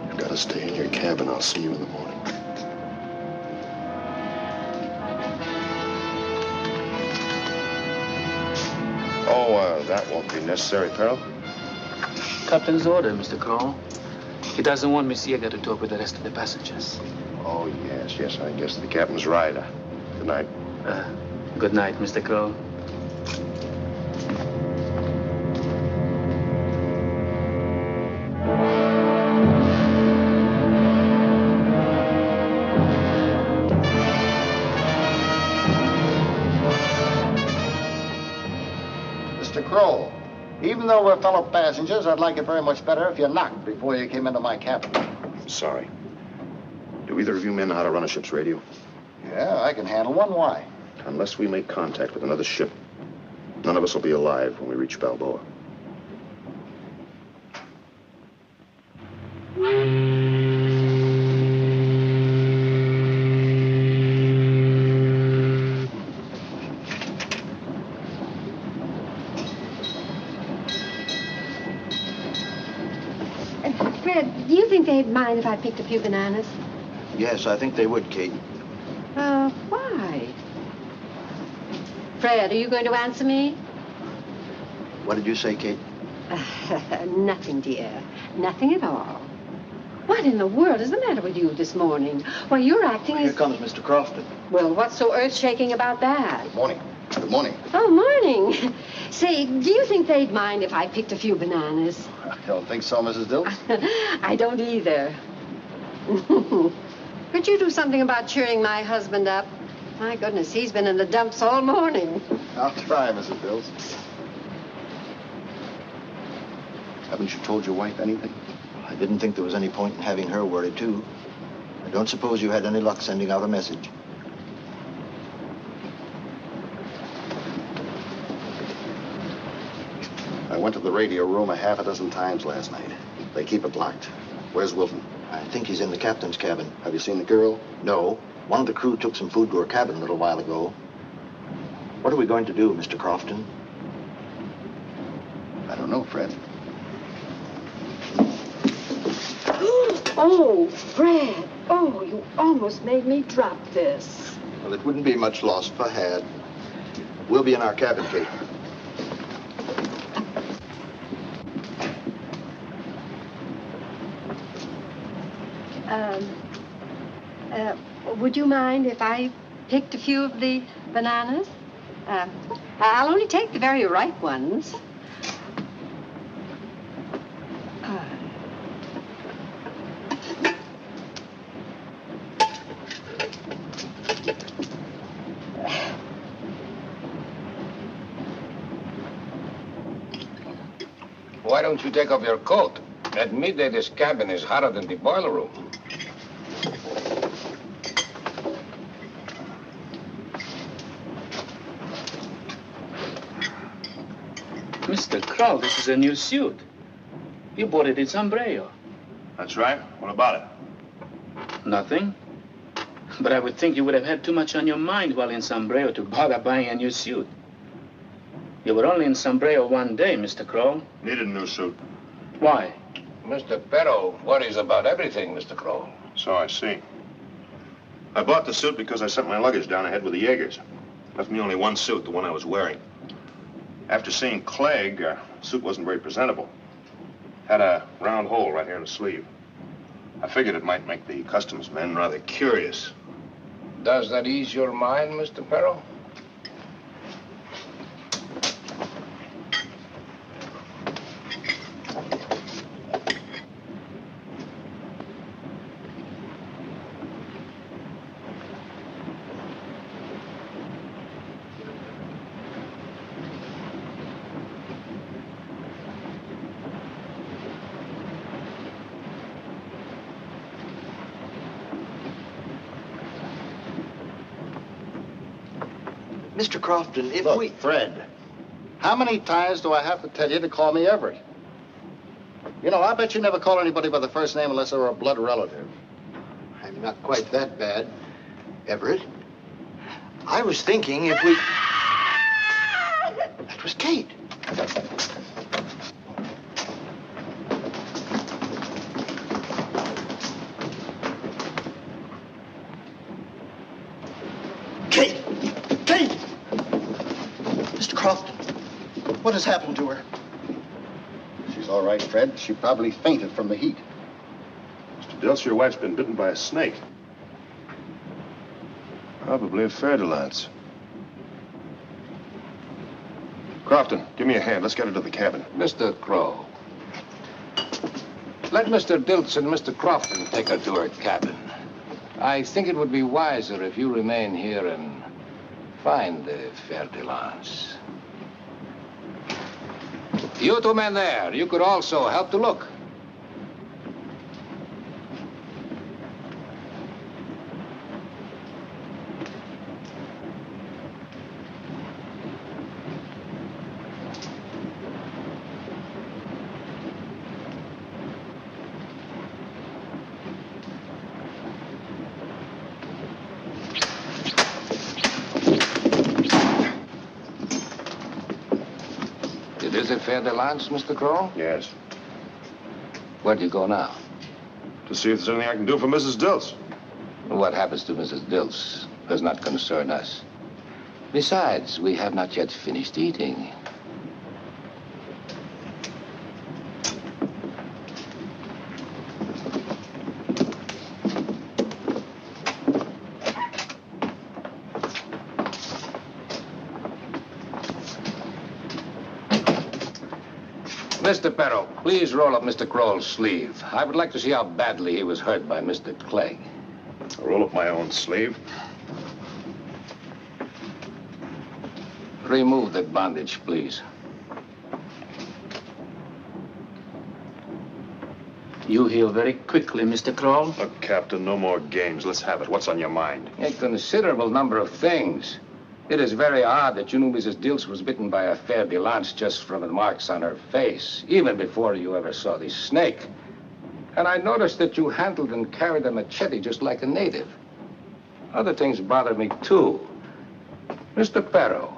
You've got to stay in your cabin. I'll see you in the morning. Oh, that won't be necessary, Peril. Captain's order, Mr. Kroll. He doesn't want Miss Yeager to talk with the rest of the passengers. Oh, yes, I guess the captain's right. Good night. Good night, Mr. Kroll. Mr. Kroll, even though we're fellow passengers, I'd like it very much better if you knocked before you came into my cabin. I'm sorry. Do either of you men know how to run a ship's radio? Yeah, I can handle one. Why? Unless we make contact with another ship, none of us will be alive when we reach Balboa. Fred, do you think they'd mind if I picked a few bananas? Yes, I think they would, Kate. Why? Fred, are you going to answer me? What did you say, Kate? Nothing, dear. Nothing at all. What in the world is the matter with you this morning? Why, you're acting Here as... comes Mr. Crofton. Well, what's so earth-shaking about that? Good morning. Good morning. Oh, morning. Say, do you think they'd mind if I picked a few bananas? I don't think so, Mrs. Dills. I don't either. Could you do something about cheering my husband up? My goodness, he's been in the dumps all morning. I'll try, Mrs. Dills. Haven't you told your wife anything? I didn't think there was any point in having her worried, too. I don't suppose you had any luck sending out a message. I went to the radio room a half a dozen times last night. They keep it locked. Where's Wilton? I think he's in the captain's cabin. Have you seen the girl? No. One of the crew took some food to her cabin a little while ago. What are we going to do, Mr. Crofton? I don't know, Fred. Oh, Fred. Oh, you almost made me drop this. Well, it wouldn't be much loss if I had. We'll be in our cabin, Kate. Would you mind if I picked a few of the bananas? I'll only take the very ripe ones. Why don't you take off your coat? At midday, this cabin is hotter than the boiler room. Mr. Kroll, this is a new suit. You bought it in Sombrero. That's right. What about it? Nothing. But I would think you would have had too much on your mind while in Sombrero to bother buying a new suit. You were only in Sombrero one day, Mr. Kroll. Needed a new suit. Why? Mr. Perro worries about everything, Mr. Crow. So I see. I bought the suit because I sent my luggage down ahead with the Jaegers. Left me only one suit, the one I was wearing. After seeing Clegg, the suit wasn't very presentable. Had a round hole right here in the sleeve. I figured it might make the customs men rather curious. Does that ease your mind, Mr. Perro? Mr. Crofton, if Look, we... Fred, how many times do I have to tell you to call me Everett? You know, I bet you never call anybody by the first name unless they're a blood relative. I'm not quite that bad, Everett. I was thinking if we... That was Kate. Kate! Kate! Mr. Crofton. What has happened to her? She's all right, Fred. She probably fainted from the heat. Mr. Dilts, your wife's been bitten by a snake. Probably a fer-de-lance. Crofton, give me a hand. Let's get her to the cabin. Mr. Crow, let Mr. Dilts and Mr. Crofton take her to her cabin. I think it would be wiser if you remain here and find the fer-de-lance. You two men there, you could also help to look. Is it fer-de-lance, Mr. Crow? Yes. Where do you go now? To see if there's anything I can do for Mrs. Dilts. What happens to Mrs. Dilts does not concern us. Besides, we have not yet finished eating. Mr. Perro, please roll up Mr. Crowell's sleeve. I would like to see how badly he was hurt by Mr. Clegg. I'll roll up my own sleeve. Remove that bandage, please. You heal very quickly, Mr. Crowell. Look, Captain, no more games. Let's have it. What's on your mind? A considerable number of things. It is very odd that you knew Mrs. Dilts was bitten by a fer-de-lance just from the marks on her face, even before you ever saw the snake. And I noticed that you handled and carried a machete just like a native. Other things bother me, too. Mr. Perro,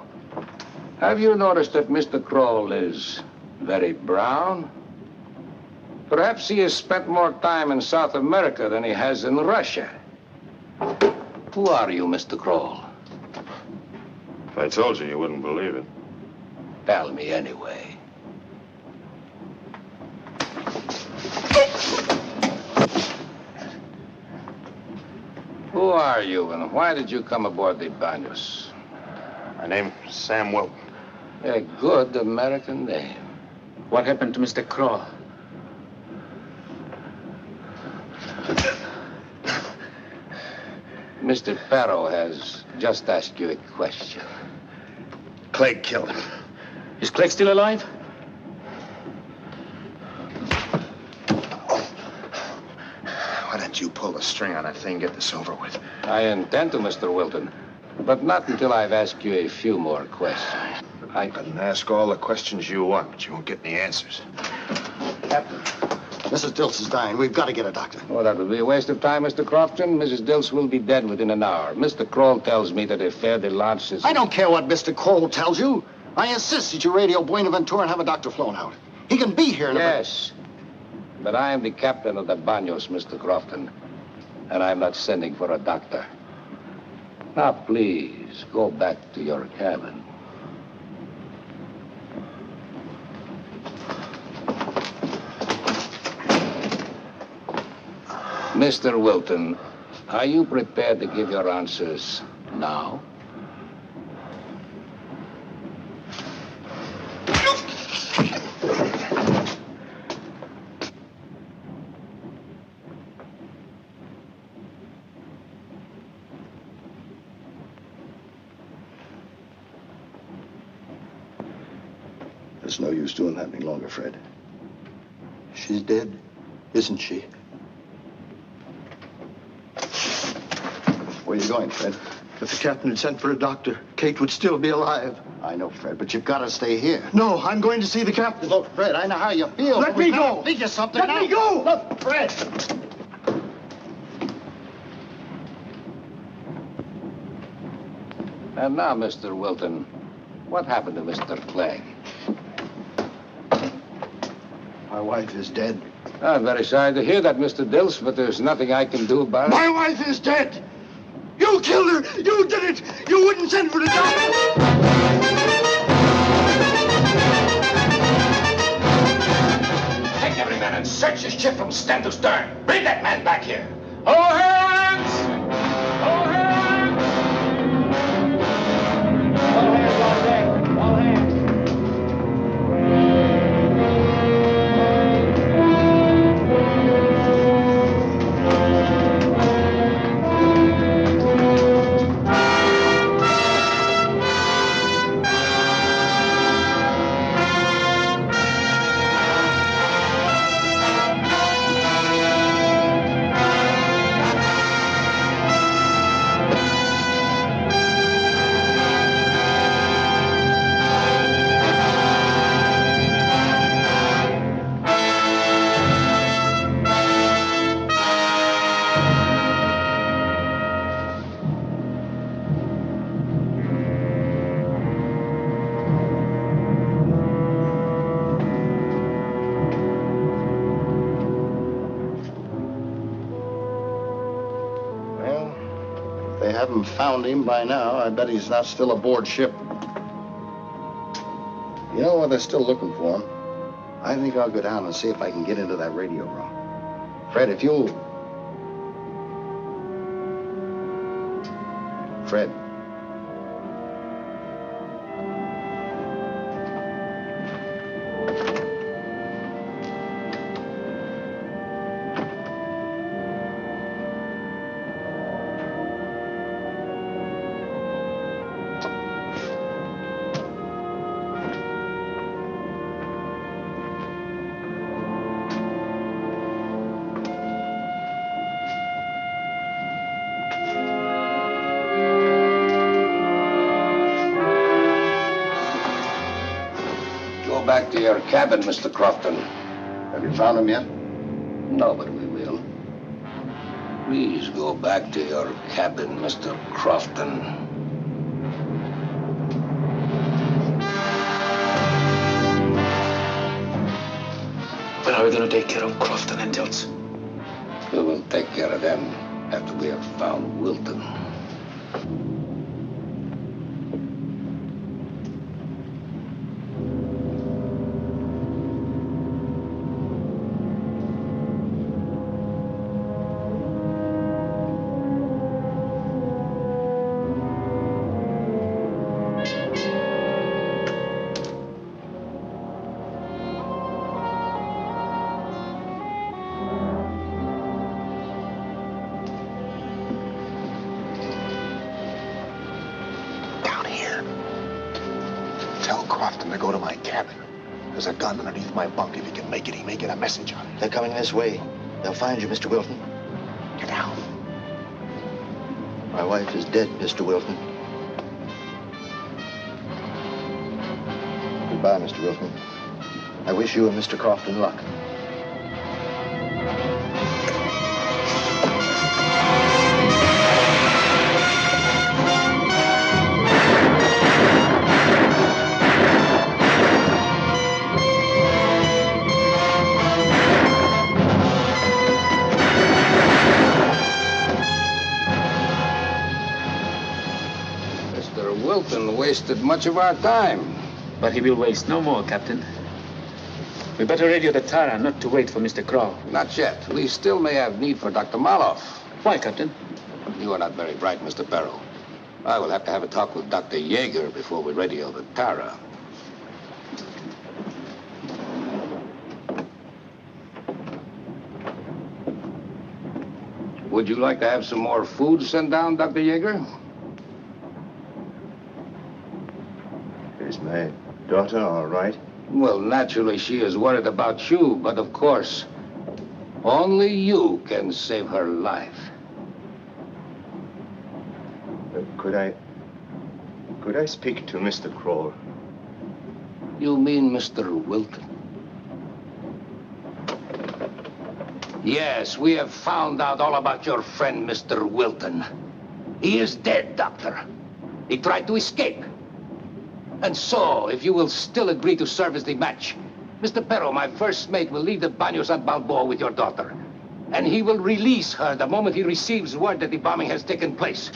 have you noticed that Mr. Crowell is very brown? Perhaps he has spent more time in South America than he has in Russia. Who are you, Mr. Crowell? If I told you, you wouldn't believe it. Tell me anyway. Who are you, and why did you come aboard the Banos? My name's Sam Wilton. A good American name. What happened to Mr. Crow? Mr. Perro has just asked you a question. Clegg killed him. Is Clegg still alive? Why don't you pull the string on that thing, get this over with? I intend to, Mr. Wilton, but not until I've asked you a few more questions. I can ask all the questions you want, but you won't get any answers. Captain. Mrs. Dilts is dying. We've got to get a doctor. Oh, that would be a waste of time, Mr. Crofton. Mrs. Dilts will be dead within an hour. Mr. Kroll tells me that a fer-de-lance is... I don't care what Mr. Kroll tells you. I insist that you radio Buenaventura and have a doctor flown out. He can be here in Yes, but I am the captain of the Banos, Mr. Crofton, and I'm not sending for a doctor. Now, please, go back to your cabin. Mr. Wilton, are you prepared to give your answers now? There's no use doing that any longer, Fred. She's dead, isn't she? Where are you going, Fred? If the captain had sent for a doctor, Kate would still be alive. I know, Fred, but you've got to stay here. No, I'm going to see the captain. Look, Fred, I know how you feel. Let me go. Think of something. Let me go. Look, Fred. And now, Mr. Wilton, what happened to Mr. Clegg? My wife is dead. I'm very sorry to hear that, Mr. Dilts, but there's nothing I can do about it. My wife is dead. You killed her. You did it. You wouldn't send for the doctor. and search his ship from stem to stern. Bring that man back here. All hands! All hands! All hands on deck. All hands. They haven't found him by now. I bet he's not still aboard ship. You know what? They're still looking for him. I think I'll go down and see if I can get into that radio room. Fred, if you'll... Fred. Go back to your cabin, Mr. Crofton. Have you found him yet? No, but we will. Please go back to your cabin, Mr. Crofton. When are we going to take care of Crofton and Dilts? We will take care of them after we have found Wilton. Tell Crofton to go to my cabin. There's a gun underneath my bunk. If he can make it, he may get a message on it. They're coming this way. They'll find you, Mr. Wilton. Get down. My wife is dead, Mr. Wilton. Goodbye, Mr. Wilton. I wish you and Mr. Crofton luck. Wilton wasted much of our time. But he will waste no more, Captain. We better radio the Tara, not to wait for Mr. Crow. Not yet. We still may have need for Dr. Maloff. Why, Captain? You are not very bright, Mr. Perro. I will have to have a talk with Dr. Yeager before we radio the Tara. Would you like to have some more food sent down, Dr. Yeager? Is my daughter all right? Well, naturally, she is worried about you, but of course, only you can save her life. Could I speak to Mr. Kroll? You mean Mr. Wilton? Yes, we have found out all about your friend, Mr. Wilton. He is dead, Doctor. He tried to escape. And so, if you will still agree to serve as the match, Mr. Perro, my first mate, will leave the Banos at Balboa with your daughter. And he will release her the moment he receives word that the bombing has taken place.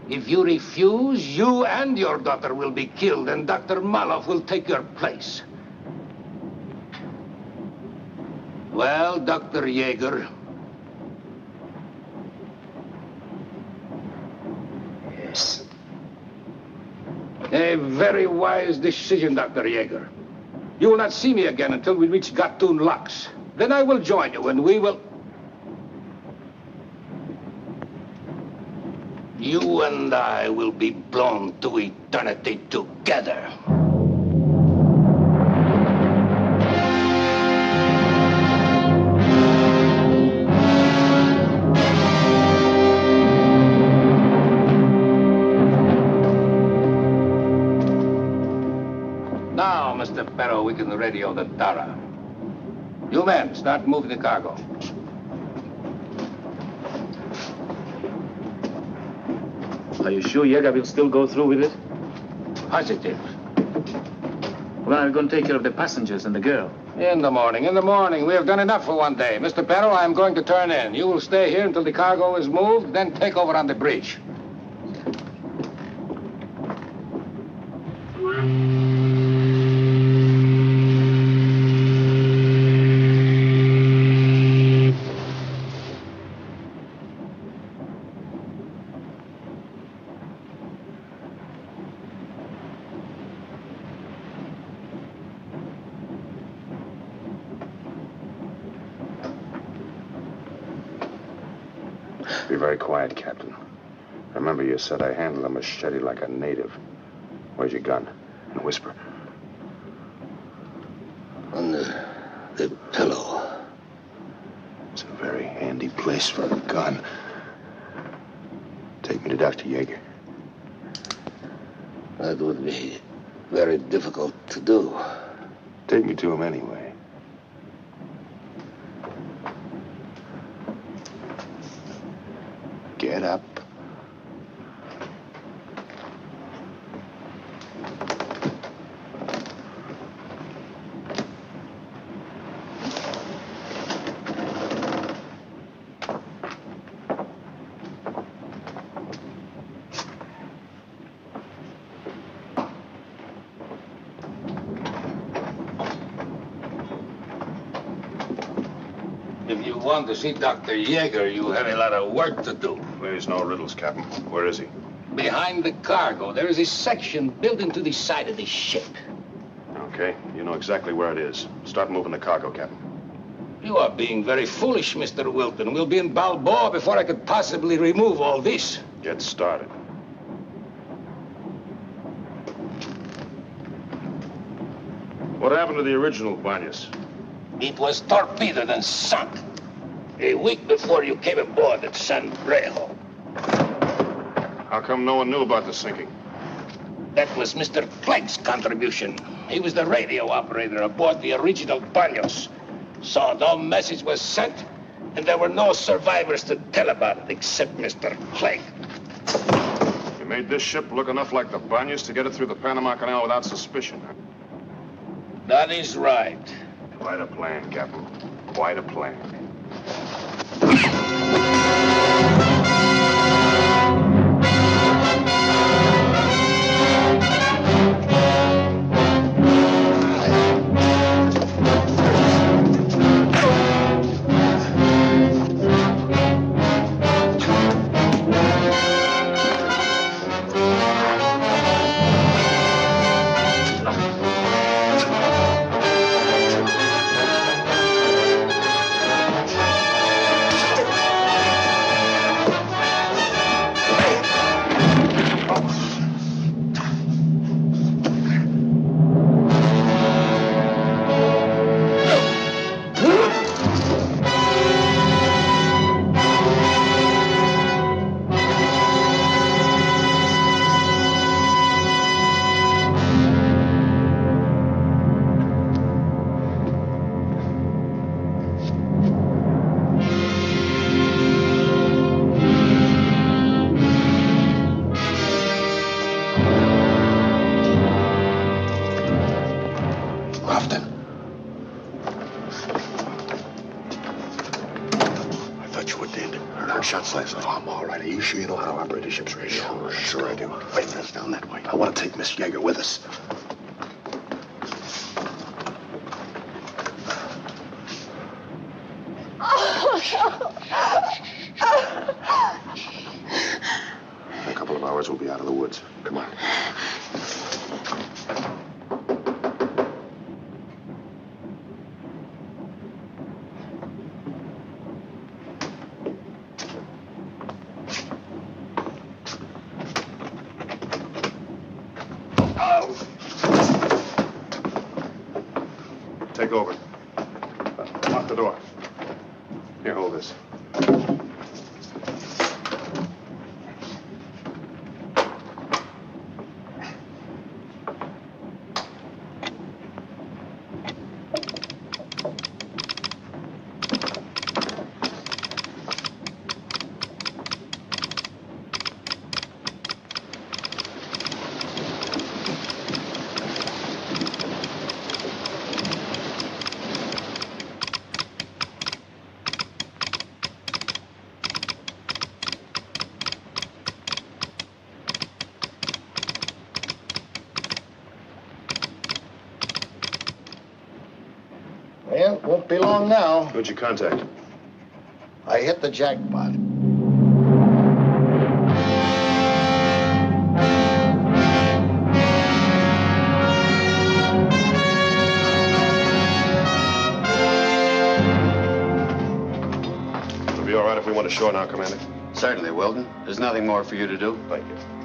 If you refuse, you and your daughter will be killed, and Dr. Maloff will take your place. Well, Dr. Yeager. Yes. A very wise decision, Dr. Yeager. You will not see me again until we reach Gatun Locks. Then I will join you and we will... You and I will be blown to eternity together. Now, Mr. Perro, we can radio the Tara. You men, start moving the cargo. Are you sure Yeager will still go through with it? Positive. Well, I'm going to take care of the passengers and the girl. In the morning. We have done enough for one day. Mr. Perro, I'm going to turn in. You will stay here until the cargo is moved, then take over on the bridge. Be very quiet, Captain. Remember, you said I handle a machete like a native. Where's your gun? And whisper. On the pillow. It's a very handy place for a gun. Take me to Dr. Yeager. That would be very difficult to do. Take me to him anyway. Get up. If you want to see Dr. Yeager, you have a lot of work to do. There's no riddles, Captain. Where is he? Behind the cargo, there is a section built into the side of the ship. Okay, you know exactly where it is. Start moving the cargo, Captain. You are being very foolish, Mr. Wilton. We'll be in Balboa before I could possibly remove all this. Get started. What happened to the original Banyas? It was torpedoed and sunk a week before you came aboard at San Brejo. How come no one knew about the sinking? That was Mr. Clegg's contribution. He was the radio operator aboard the original Banos. So no message was sent, and there were no survivors to tell about it except Mr. Clegg. You made this ship look enough like the Banyas to get it through the Panama Canal without suspicion, huh? That is right. Quite a plan, Captain. Quite a plan. Shots last night. I'm all right. Are you sure you know how to operate a ship's radio? Sure I do. Wait, that's down that way. I want to take Miss Yeager with us. In a couple of hours, we'll be out of the woods. Come on. Take over. Lock the door. Here, hold this. Well, won't be long now. Who'd you contact? I hit the jackpot. It'll be all right if we went ashore now, Commander. Certainly, Wilton. There's nothing more for you to do. Thank you.